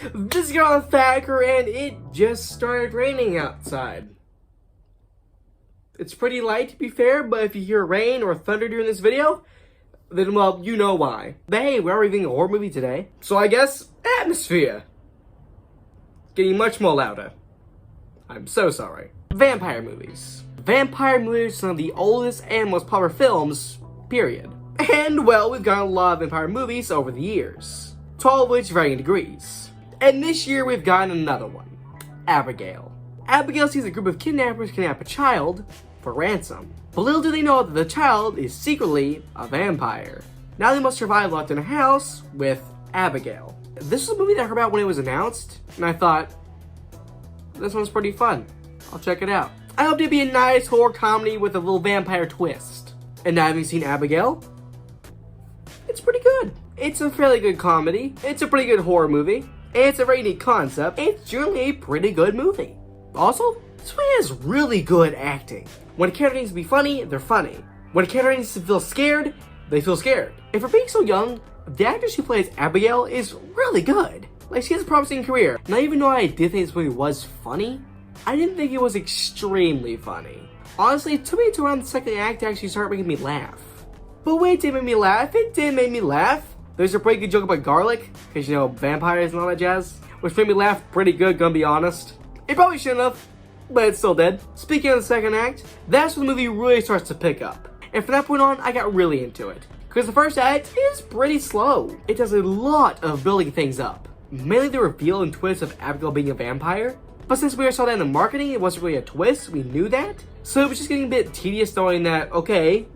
This is on Thacker, and it just started raining outside. It's pretty light, to be fair, but if you hear rain or thunder during this video, then, well, you know why. But hey, we're reviewing a horror movie today, so I guess atmosphere. Getting much more louder. I'm so sorry. Vampire movies. Vampire movies are some of the oldest and most popular films, period. And, well, we've gotten a lot of vampire movies over the years, 12 of which varying degrees. And this year we've gotten another one, Abigail. Abigail sees a group of kidnappers kidnap a child for ransom. But little do they know that the child is secretly a vampire. Now they must survive locked in a house with Abigail. This is a movie that I heard about when it was announced, and I thought, this one's pretty fun. I'll check it out. I hope it'd be a nice horror comedy with a little vampire twist. And now having seen Abigail, it's pretty good. It's a fairly good comedy, it's a pretty good horror movie, and it's a very neat concept, and it's generally a pretty good movie. Also, this movie has really good acting. When a character needs to be funny, they're funny. When a character needs to feel scared, they feel scared. And for being so young, the actress who plays Abigail is really good. Like, she has a promising career. And even though I did think this movie was funny, I didn't think it was extremely funny. Honestly, it took me to around the second act to actually start making me laugh. But when it did make me laugh, it did make me laugh. There's a pretty good joke about garlic, because you know, vampires and all that jazz, which made me laugh pretty good, gonna be honest. It probably shouldn't have, but it still did. Speaking of the second act, that's when the movie really starts to pick up. And from that point on, I got really into it. Because the first act is pretty slow. It does a lot of building things up. Mainly the reveal and twist of Abigail being a vampire. But since we saw that in the marketing, it wasn't really a twist, we knew that. So it was just getting a bit tedious knowing that, okay,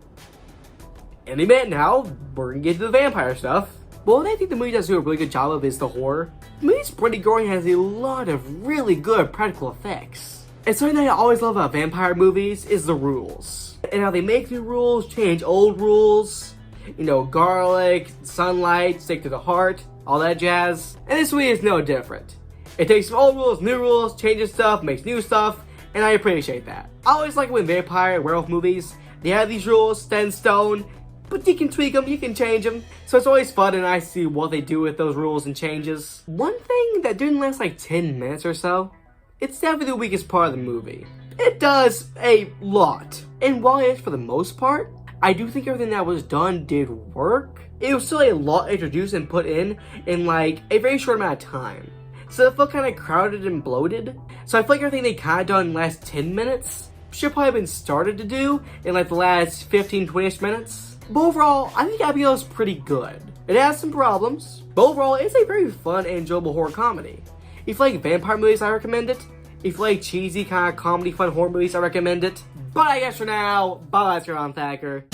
any minute now, we're gonna get to the vampire stuff. But what I think the movie does do a really good job of is the horror. The movie's pretty gory and has a lot of really good practical effects. And something that I always love about vampire movies is the rules. And how they make new rules, change old rules. You know, garlic, sunlight, stick to the heart, all that jazz. And this movie is no different. It takes some old rules, new rules, changes stuff, makes new stuff, and I appreciate that. I always like it when vampire and werewolf movies, they have these rules set in stone, but you can tweak them, you can change them. So it's always fun and I see what they do with those rules and changes. One thing that didn't last like 10 minutes or so, it's definitely the weakest part of the movie. It does a lot. And while it is for the most part, I do think everything that was done did work. It was still a lot introduced and put in like a very short amount of time. So it felt kind of crowded and bloated. So I feel like everything they kind of done in the last 10 minutes should probably been started to do in like the last 15-20ish minutes. But overall, I think Abigail is pretty good. It has some problems, but overall, it's a very fun and enjoyable horror comedy. If you like vampire movies, I recommend it. If you like cheesy kind of comedy fun horror movies, I recommend it. But I guess for now, bye, that's your on Thacker.